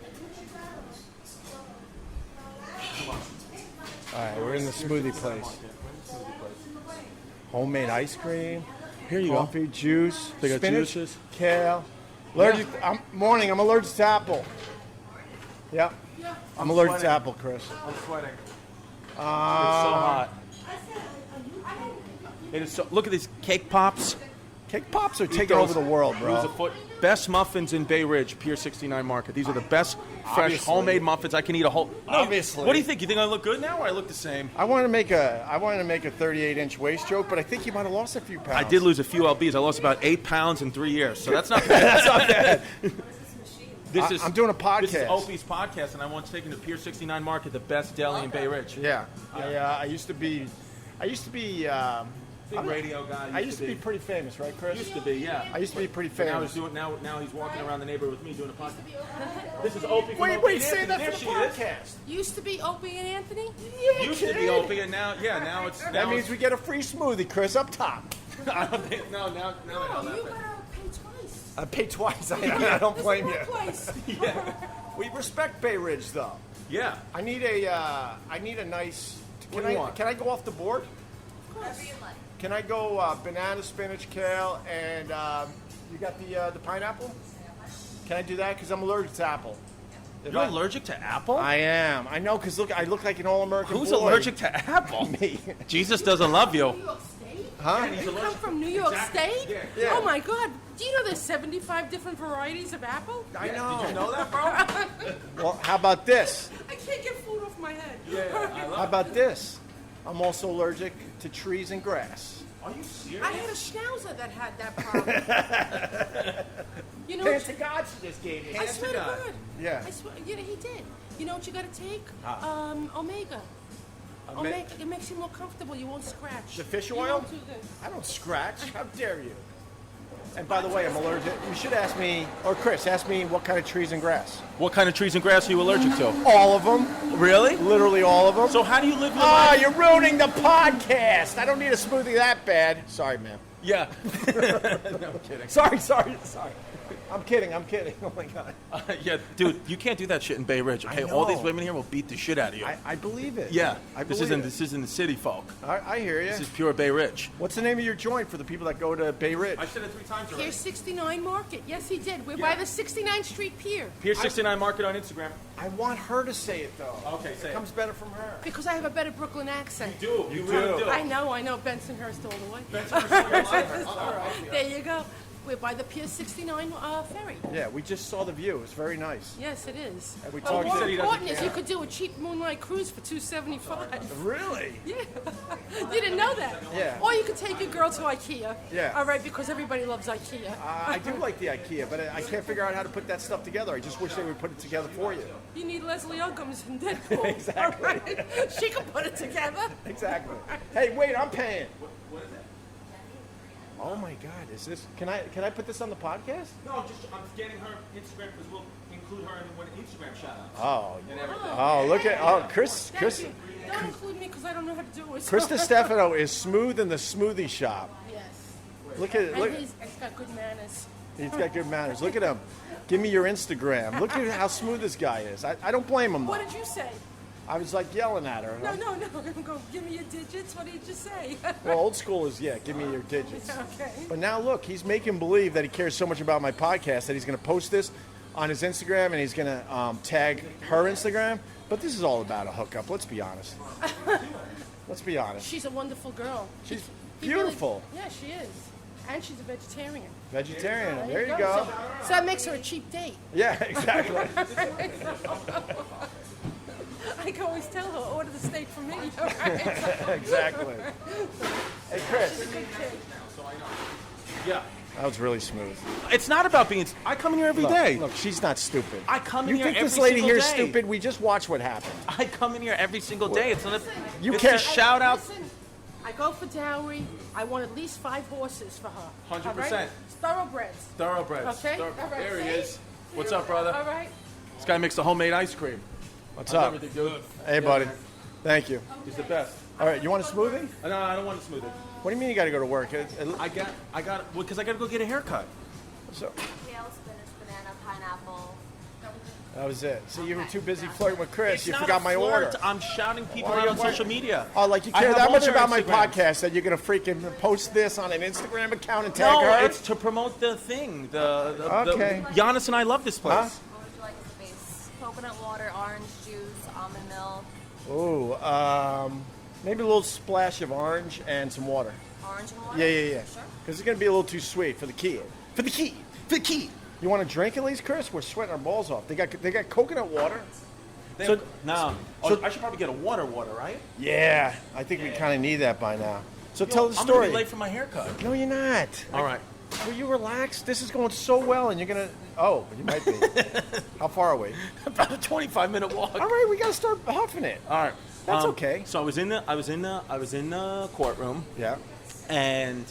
All right, we're in the smoothie place. Homemade ice cream. Here you coffee, juice, They got spinach, juices. kale. Allergic. I'm allergic to apple. Yep. I'm allergic to apple, Chris. I'm sweating. It's so hot. It is so. Look at these cake pops. Cake pops are taking over the world, bro. Lose a foot. Best muffins in Bayridge, Pier 69 Market. These are the best fresh homemade muffins. I can eat a whole. Obviously. What do you think? You think I look good now, or I look the same? I wanted to make a 38-inch waist joke, but I think you might have lost a few pounds. I did lose a few lbs. I lost about 8 pounds in 3 years, so that's not bad. That's not bad. I'm doing a podcast. This is Opie's podcast, and I want to take him to Pier 69 Market, the best deli in Bayridge. Yeah. I used to be. Big radio guy. I used to be pretty famous, right, Chris? Used to be, yeah. I used to be pretty But famous. now he's walking around the neighborhood with me doing a podcast. This is Opie. From Wait, Opie and say Anthony. that There for she the is. podcast. Used to be Opie and Anthony? Yeah, Used to be Opie, and now it's. That means we get a free smoothie, Chris, up top. I don't think. No, now I know No, that. you gotta pay twice. I pay twice. I don't blame you. Twice. We respect Bayridge, though. Yeah. I need a nice. What do you want? Can I go off the board? Can I go banana, spinach, kale, and you got the pineapple? Can I do that? Because I'm allergic to apple. You're allergic to apple? I am. I know, because look, I look like an all-American Who's boy. allergic to apple? Me. Jesus doesn't love you. New York State? Huh? You come from New York State? Yeah. Oh my God! Do you know there's 75 different varieties of apple? I know. Did you know that, bro? Well, how about this? I can't get food off my head. How about this? I'm also allergic to trees and grass. Are you serious? I had a schnauzer that had that problem. You know, Hands to God, she just gave me. I swear to God. Yeah. I swear, he did. You know what you got to take? Omega. Ome- Omega. It makes you more comfortable. You won't scratch. The fish You oil? won't do this. I don't scratch. How dare you? And by the way, I'm allergic. You should ask me, or Chris, ask me what kind of trees and grass. What kind of trees and grass are you allergic to? All of them. Really? Literally all of them. So how do you live your Oh, life? you're ruining the podcast. I don't need a smoothie that bad. Sorry, ma'am. Yeah. No, I'm kidding. Sorry. I'm kidding. Oh, my God. Yeah, dude, you can't do that shit in Bayridge, okay? I All these know. women here will beat the shit out of you. I believe it. Yeah. I This believe isn't the city folk. I hear you. This is pure Bayridge. What's the name of your joint for the people that go to Bayridge? I said it 3 times already. Pier 69 Market. Yes, he did. We're by the 69th Street Pier. Pier 69 Market on Instagram. I want her to say it, though. Okay, say It it. comes better from her. Because I have a better Brooklyn accent. You really do. I know. Bensonhurst all the way. There you go. We're by the Pier 69 ferry. Yeah, we just saw the view. It's very nice. Yes, it is. And we But talked- more He said he important is you could do a cheap moonlight cruise for $275. Really? Yeah. You didn't know that? Yeah. Or you could take your girl to IKEA. Yeah. All right, because everybody loves IKEA. I do like the IKEA, but I can't figure out how to put that stuff together. I just wish they would put it together for you. You need Leslie Uggams in Deadpool. Exactly. All right? She can put it together. Exactly. Hey, wait, I'm paying. Oh my God, is this? Can I put this on the podcast? No, I'm getting her Instagram because we'll include her in one Instagram shout out. Oh. And everything. Oh, look at Chris. Thank you. Don't include me because I don't know how to do it. Chris Distefano is smooth in the smoothie shop. Yes. Look at And look. he's got good manners. He's got good manners. Look at him. Give me your Instagram. Look at how smooth this guy is. I don't blame him. What Though. did you say? I was like yelling at her. No. Go, give me your digits. What did you say? Well, old school is give me your digits. Okay. But now look, he's making believe that he cares so much about my podcast that he's going to post this on his Instagram and he's going to tag her Instagram. But this is all about a hookup. Let's be honest. Let's be honest. She's a wonderful girl. She's He really- beautiful. Yeah, she is. And she's a vegetarian. Vegetarian. There you go. So that makes her a cheap date. Yeah, exactly. I can always tell her, order the steak for me. Exactly. Hey, Chris. She's a good kid. Yeah. That was really smooth. It's not about being. I come in here every day. Look, she's not stupid. I come in You here think this every lady single here is day. stupid? We just watched what happened. I come in here every single day. It's not. You It's can't- a shout out. Listen, I go for dowry. I want at least 5 horses for her. 100%. All right? Thoroughbreds. Thoroughbreds. Okay. All right. There he See? is. What's up, brother? All right. This guy makes the homemade ice cream. What's How's up? everything, dude? Hey, buddy. Thank you. He's the best. All right, you want a smoothie? No, I don't want to smooth it. What do you mean you got to go to work? I got, because I got to go get a haircut. So, Kale, spinach, banana, pineapple. that was it. So you were too busy flirting with Chris. It's You not forgot a my flirt. order. I'm shouting people Why- out on why- social media. Oh, like you I care have that all much their about my Instagrams. podcast that you're going to freaking post this on an Instagram account and tag No, her? it's to promote the thing. Okay. Giannis and I love this place. Huh? What would you like as a base? Coconut water, orange juice, almond milk, Ooh, maybe a little splash of orange and some water. orange and water? Yeah. Sure. Because it's going to be a little too sweet for the kid. For the kid. You want a drink at least, Chris? We're sweating our balls off. They got coconut water. So- No. so- I should probably get a water, right? Yeah, I think we kind of need that by now. So tell the I'm story. gonna be late for my haircut. No, you're not. All right. Will you relax? This is going so well, and you're gonna. Oh, you might be. How far are we? About a 25-minute walk. All right, we gotta start huffing it. All right. That's okay. So I was in the courtroom, Yeah. and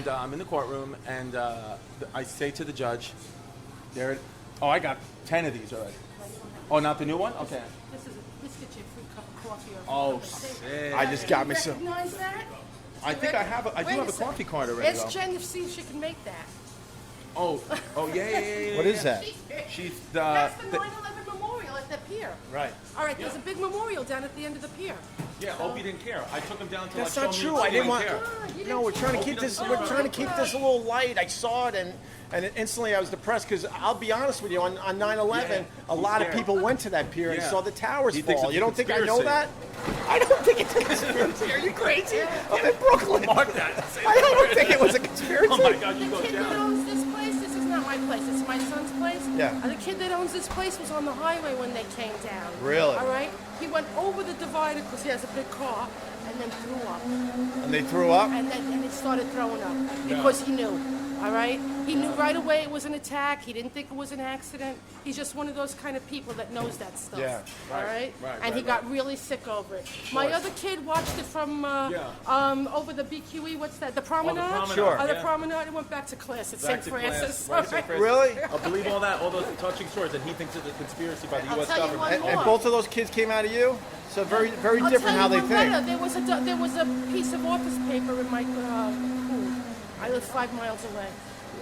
I'm in the courtroom, and I say to the judge, I got 10 of these already. Oh, not the new one? Okay. This gets you a free cup of coffee. Or Oh, something. sick. I just got me some. Recognize that? I think I do have a coffee card already. Ask though. Jen to see if she can make that. Oh, yeah. What is that? She's That's the 9/11 memorial at the pier. Right. All right, there's a big memorial down at the end of the pier. Yeah, Opie didn't care. I took him down to That's like not show true. me. I didn't want. care. No, we're trying to keep this. We're trying to keep this a little light. I saw it, and instantly I was depressed because I'll be honest with you. On 9/11, a lot of people went to that pier and saw the towers fall. You don't think I know that? I don't think it's a conspiracy. Are you crazy? I'm in Brooklyn. Mark that. I don't think it was a conspiracy. Oh my God, you The go kid that down. owns this place, this is not my place, it's my son's place. Yeah. And the kid that owns this place was on the highway when they came down. Really? All right? He went over the divider because he has a big car and then threw up. And they threw up. And he started throwing up because he knew. All right? He knew right away it was an attack. He didn't think it was an accident. He's just one of those kind of people that knows that stuff. Yeah. All right? And he got really sick over it. Of My course. other kid watched it from over the BQE. What's that? The Promenade? Promenade, Sure. The yeah. Promenade. It went back to class at Back St. to Francis. class. Right, St. Francis. Really? I believe all that, all those touching stories, and he thinks it's a conspiracy by the I'll U.S. tell you government. one And both of those kids came out of you. So very, very I'll different how tell they you one think. better. There was a piece of office paper in my pool. I live 5 miles away.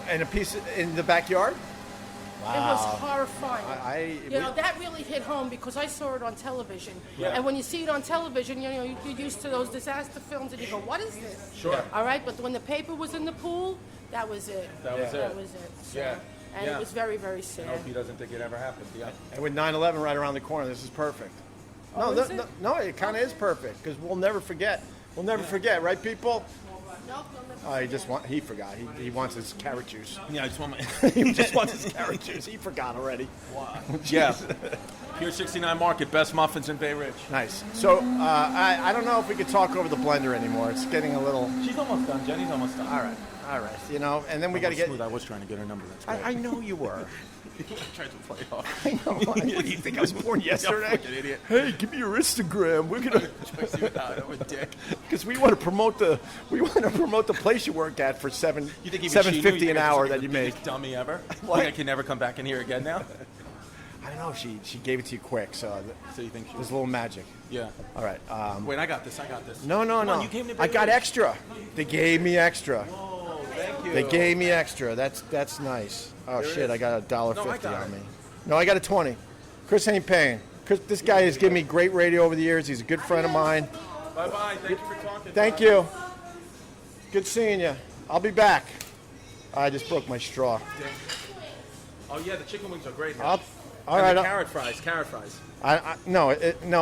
And a piece in the backyard. It was horrifying. we- That really hit home because I saw it on television. And when you see it on television, you're used to those disaster films and you go, what is this? Sure. All right, but when the paper was in the pool, that was it. That was That it. was it. So, Yeah. And Yeah. it was very, very sad. I hope he doesn't think it ever happened. Yeah. And with 9/11 right around the corner, this is perfect. is it? No, it kind of is perfect because we'll never forget. We'll never forget, right, people? Nope, He forgot. He wants his carrot juice. Yeah, I just want my. He just wants his carrot juice. He forgot already. Yeah. Pier 69 Market, best muffins in Bayridge. Nice. So I don't know if we could talk over the blender anymore. It's getting a little. She's almost done. Jenny's almost done. All right. And then we got to get. Smooth. I was trying to get her number. That's great. I know you were. I tried to play off. I know. What do you think I was born yesterday? Fucking idiot. Hey, give me your Instagram. We're gonna. Because we want to promote the place you work at for You think even $7.50 an hour that you make. Biggest dummy ever. What? Think I can never come back in here again now. I don't know. She gave it to you quick, so So you think she? there's a little magic. Yeah. All right. Wait, I got this. No. Come on, you came to I got Bayridge. extra. They gave me extra. Oh, thank you. They gave me extra. That's nice. Oh There it shit! is. I got $1.50 No, I got on it. me. No, I got a 20. Chris ain't paying. Chris, this guy has given me great radio over the years. He's a good friend of mine. Bye-bye. Thank you for talking. Thank you. Good seeing you. I'll be back. I just broke my straw. Oh yeah, the chicken wings are great. All And right. the carrot fries. No.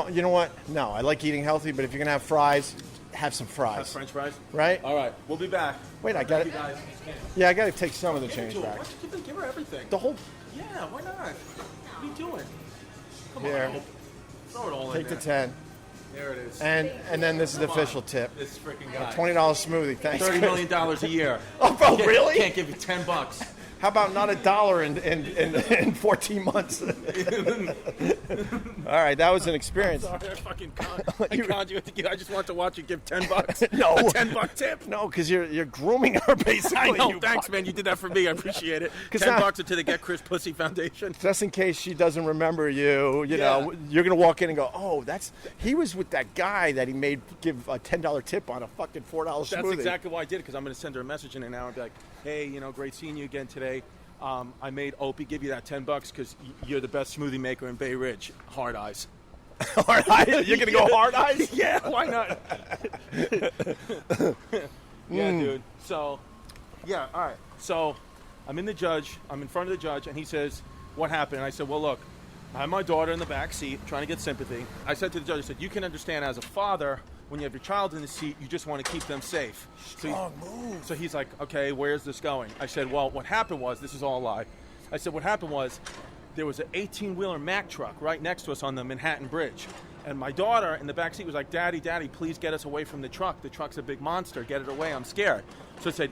You know what? No, I like eating healthy, but if you're gonna have fries, have some Have fries. French fries. Right? All right, we'll be back. Wait, I got Thank it. you guys. Yeah, I got to take some of the change Give back. her everything. The whole. Yeah, why not? What are you doing? Come Here. on. Throw it all Take in the there. 10. There it is. And then this is the Come on. official tip. This freaking guy. $20 smoothie. Thanks. $30 million a year. Oh, bro, really? Can't give you $10. How about not $1 in 14 months? All right, that was an experience. Sorry, I fucking conned you. I just want to watch you give $10. No. A $10 tip. No, because you're grooming her basically. I know. you Thanks, fuck. man. You did that for me. I appreciate it. 'Cause $10 to the Get Chris Pussy Foundation. Just in case she doesn't remember you, you know, you're gonna walk in and go, "Oh, he was with that guy that he made give a $10 tip on a fucking $4 smoothie." That's exactly why I did it, because I'm going to send her a message in an hour and be like, hey, great seeing you again today. I made Opie give you that $10 because you're the best smoothie maker in Bayridge. Hard eyes. Hard eyes? You're gonna go hard eyes? Yeah, why not? Yeah, dude. So, yeah, all right. So, I'm in front of the judge, and he says, what happened? And I said, well, look, I have my daughter in the back seat trying to get sympathy. I said to the judge, I said, you can understand as a father, when you have your child in the seat, you just want to keep them safe. Strong move. So he's like, okay, where's this going? I said, well, what happened was, this is all a lie. I said, what happened was, there was an 18-wheeler Mack truck right next to us on the Manhattan Bridge. And my daughter in the back seat was like, Daddy, please get us away from the truck. The truck's a big monster. Get it away. I'm scared. So I said,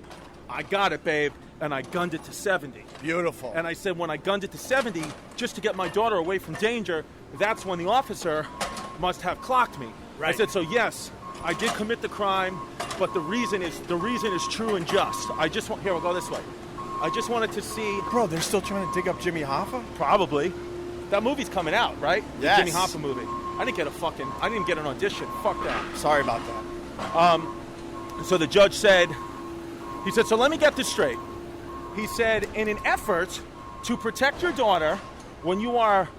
I got it, babe. And I gunned it to 70. Beautiful. And I said, when I gunned it to 70, just to get my daughter away from danger, that's when the officer must have clocked me. Right. I said, so yes, I did commit the crime, but the reason is true and just. Here, we'll go this way. I just wanted to see. Bro, they're still trying to dig up Jimmy Hoffa? Probably. That movie's coming out, right? Yes. The Jimmy Hoffa movie. I didn't get an audition. Fuck that. Sorry about that. So the judge said, so let me get this straight. he said, in an effort to protect your daughter, when you are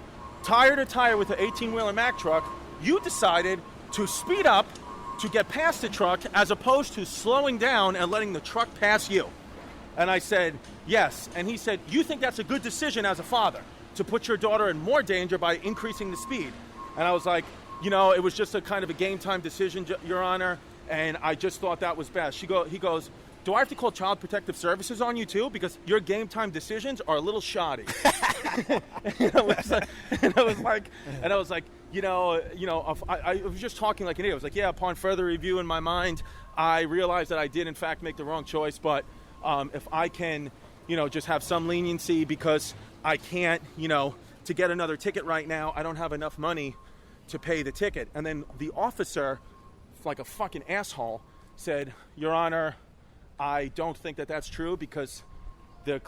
tire to tire with an 18-wheeler Mack truck, you decided to speed up to get past the truck as opposed to slowing down and letting the truck pass you. And I said, yes. And he said, you think that's a good decision as a father, to put your daughter in more danger by increasing the speed? And I was like, it was just a kind of a game time decision, Your Honor, and I just thought that was best. He goes, do I have to call Child Protective Services on you too? Because your game time decisions are a little shoddy. And I was like, I was just talking like an idiot. I was like, yeah, upon further review in my mind, I realized that I did in fact make the wrong choice, but if I can, just have some leniency because I can't, to get another ticket right now, I don't have enough money to pay the ticket. And then the officer, like a fucking asshole, said, Your Honor, I don't think that that's true because the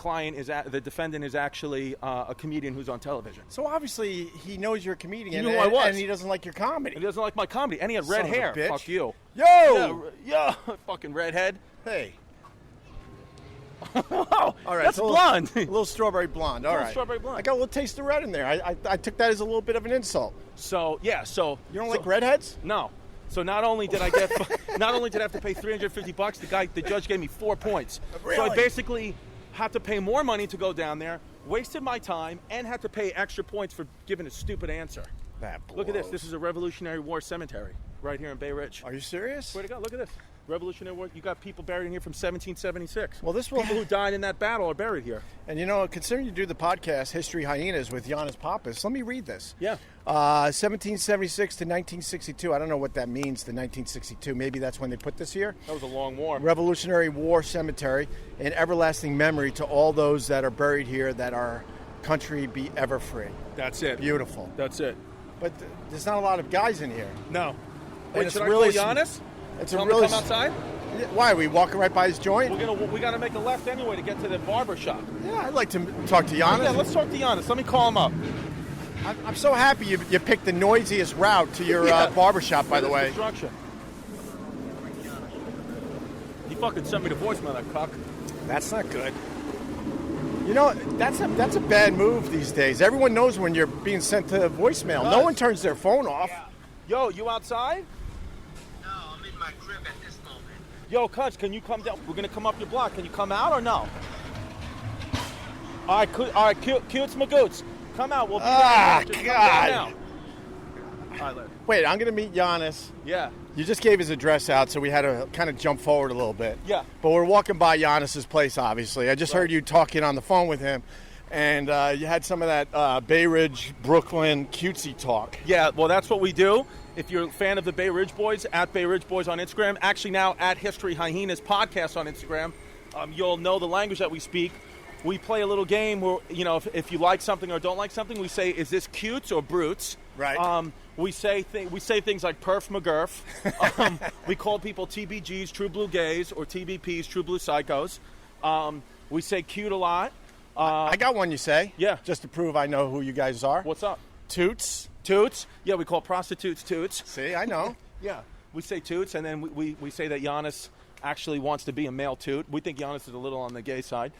defendant is actually a comedian who's on television. So obviously he knows you're a comedian. He knew who I was. And he doesn't like your comedy. He doesn't like my comedy. And he had red hair. Bitch. Fuck you. Yo! Yeah, fucking redhead. Hey. Oh, all right, that's blonde. A little strawberry blonde. All right. Strawberry blonde. I got a little taste of red in there. I took that as a little bit of an insult. So you don't like redheads? No. So not only did I have to pay $350, the judge gave me 4 points. Really? So I basically had to pay more money to go down there, wasted my time, and had to pay extra points for giving a stupid answer. That blows. Look at this. This is a Revolutionary War cemetery right here in Bayridge. Are you serious? Swear to God, look at this. Revolutionary War. You got people buried in here from 1776. Well, people who died in that battle are buried here. And considering you do the podcast History Hyenas with Yannis Pappas, let me read this. Yeah. 1776 to 1962. I don't know what that means, the 1962. Maybe that's when they put this here. That was a long war. Revolutionary War Cemetery, in everlasting memory to all those that are buried here, that our country be ever free. That's it. Beautiful. That's it. But there's not a lot of guys in here. No. And Wait, should I call Yannis? Tell him to come outside? Why? Are we walking right by his joint? We got to make a left anyway to get to the barber shop. Yeah, I'd like to talk to Yannis. Yeah, let's talk to Yannis. Let me call him up. I'm so happy you picked the noisiest route to your barber shop, by the way. Construction. He fucking sent me the voicemail, that cuck. That's not good. That's a bad move these days. Everyone knows when you're being sent to voicemail. No one turns their phone off. Yeah. Yo, you outside? No, I'm in my crib at this moment. Yo, Cuz, can you come down? We're going to come up your block. Can you come out or no? All right, cutes magoots. Come out. We'll be there. Just God. Come down now. All right, later. Wait, I'm going to meet Yannis. Yeah. You just gave his address out, so we had to kind of jump forward a little bit. Yeah. But we're walking by Yannis's place, obviously. I just heard you talking on the phone with him, and you had some of that Bayridge, Brooklyn cutesy talk. Yeah, well, that's what we do. If you're a fan of the Bayridge Boys, at Bayridge Boys on Instagram, actually now at History Hyenas Podcast on Instagram, you'll know the language that we speak. We play a little game where, if you like something or don't like something, we say, is this cutes or brutes? Right. We say things like perf McGurf. We call people TBGs, true blue gays, or TBPs, true blue psychos. We say cute a lot. I got one you say. Yeah. Just to prove I know who you guys are. What's up? Toots. Toots? Yeah, we call prostitutes toots. See, I know. Yeah, we say toots, and then we say that Yannis actually wants to be a male toot. We think Yannis is a little on the gay side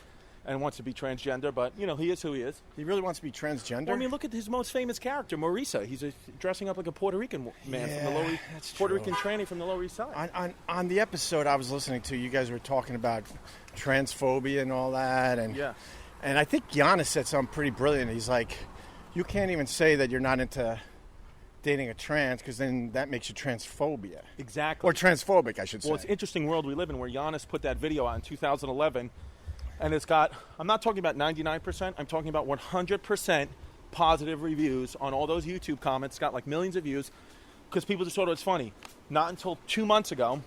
and wants to be transgender, but, he is who he is. He really wants to be transgender? Well, I mean, look at his most famous character, Maurice. He's dressing up like a Puerto Rican man from the Lower East, Puerto Rican tranny from the Lower East Side. On the episode I was listening to, you guys were talking about transphobia and all that, and I think Yannis said something pretty brilliant. He's like, you can't even say that you're not into dating a trans, because then that makes you transphobia. Exactly. Or transphobic, I should say. Well, it's an interesting world we live in where Yannis put that video out in 2011, and it's got, I'm not talking about 99%, I'm talking about 100% positive reviews on all those YouTube comments. It's got like millions of views, because people just thought it was funny. Not until 2 months ago,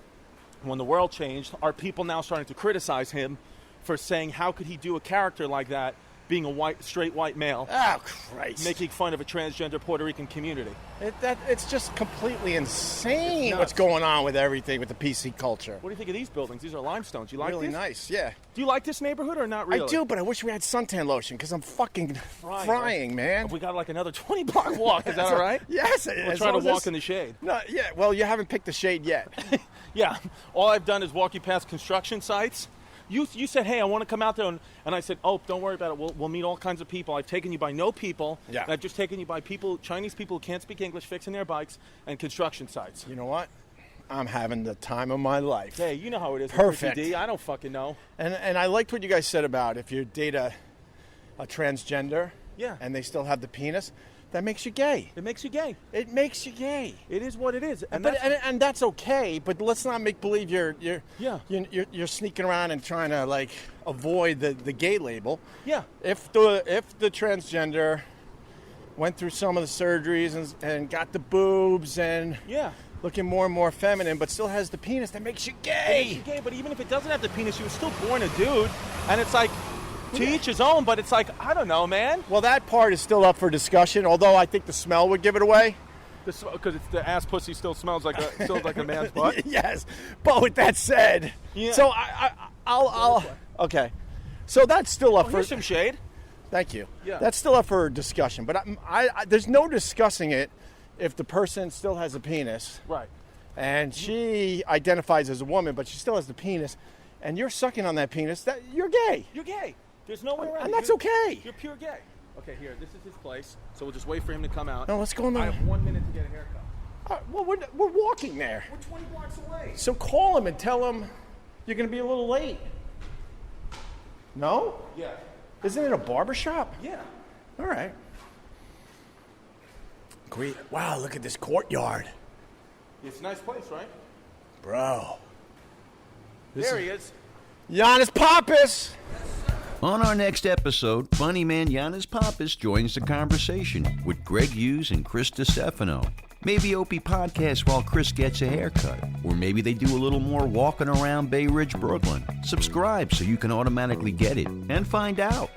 when the world changed, are people now starting to criticize him for saying, how could he do a character like that, being a straight white male, oh Christ, making fun of a transgender Puerto Rican community. It's just completely insane what's going on with everything with the PC culture. What do you think of these buildings? These are limestones. You like really these? Nice, yeah. Do you like this neighborhood or not really? I do, but I wish we had suntan lotion because I'm fucking frying, man. We got like another 20-block walk. Is that all right? Yes. We'll try to walk in the shade. No, yeah. Well, you haven't picked the shade yet. Yeah. All I've done is walk you past construction sites You said, hey, I want to come out there, and I said, oh, don't worry about it. We'll meet all kinds of people. I've taken you by no people. Yeah. And I've just taken you by people, Chinese people who can't speak English, fixing their bikes, and construction sites. You know what? I'm having the time of my life. Hey, you know how it is. Perfect. I don't fucking know. And I liked what you guys said about if you date a transgender, yeah, and they still have the penis, that makes you gay. It makes you gay. It makes you gay. It is what it is, and that's okay. But let's not make believe you're sneaking around and trying to like avoid the gay label. Yeah. If the transgender went through some of the surgeries and got the boobs and looking more and more feminine, but still has the penis, that makes you gay. It makes you gay, but even if it doesn't have the penis, you were still born a dude, and it's like, to each his own, but it's like, I don't know, man. Well, that part is still up for discussion, although I think the smell would give it away. Because it's the ass pussy still smells like a man's butt? Yes, but with that said, so I'll okay. So that's still up for... Here's some shade. Thank you. Yeah. That's still up for discussion, but I there's no discussing it if the person still has a penis. Right. And she identifies as a woman, but she still has the penis, and you're sucking on that penis, that you're gay. You're gay. There's no way around it. And that's okay. You're pure gay. Okay, here, this is his place, so we'll just wait for him to come out. No, let's go in there. I have 1 minute to get a haircut. Well, we're walking there. We're 20 blocks away. So call him and tell him you're going to be a little late. No? Yeah. Isn't it a barber shop? Yeah. All right. Great. Wow, look at this courtyard. It's a nice place, right? Bro. There he is. Yannis Pappas! On our next episode, funny man Yannis Pappas joins the conversation with Greg Hughes and Chris Distefano. Maybe Opie podcasts while Chris gets a haircut. Or maybe they do a little more walking around Bayridge, Brooklyn. Subscribe so you can automatically get it and find out.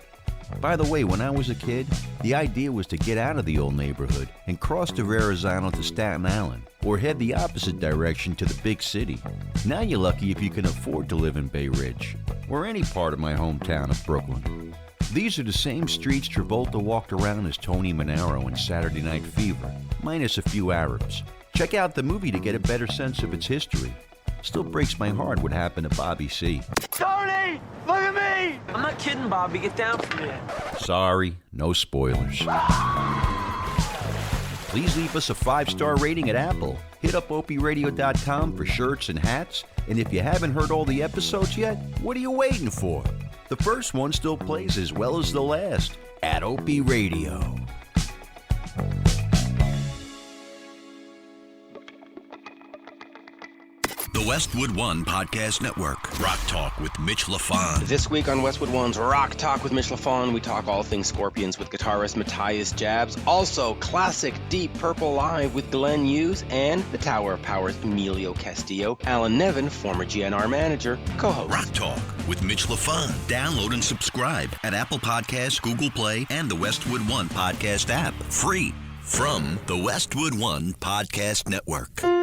By the way, when I was a kid, the idea was to get out of the old neighborhood and cross to Verrazano to Staten Island, or head the opposite direction to the big city. Now you're lucky if you can afford to live in Bayridge, or any part of my hometown of Brooklyn. These are the same streets Travolta walked around as Tony Manero in Saturday Night Fever, minus a few Arabs. Check out the movie to get a better sense of its history. Still breaks my heart what happened to Bobby C. Tony! Look at me! I'm not kidding, Bobby. Get down from here. Sorry, no spoilers. Please leave us a 5-star rating at Apple. Hit up OpieRadio.com for shirts and hats. And if you haven't heard all the episodes yet, what are you waiting for? The first one still plays as well as the last at OpieRadio. The Westwood One Podcast Network. Rock Talk with Mitch LaFon. This week on Westwood One's Rock Talk with Mitch LaFon, we talk all things Scorpions with guitarist Matthias Jabs. Also, classic Deep Purple Live with Glenn Hughes and the Tower of Power's Emilio Castillo. Alan Nevin, former GNR manager, co-host. Rock Talk with Mitch LaFon. Download and subscribe at Apple Podcasts, Google Play, and the Westwood One Podcast app. Free from the Westwood One Podcast Network.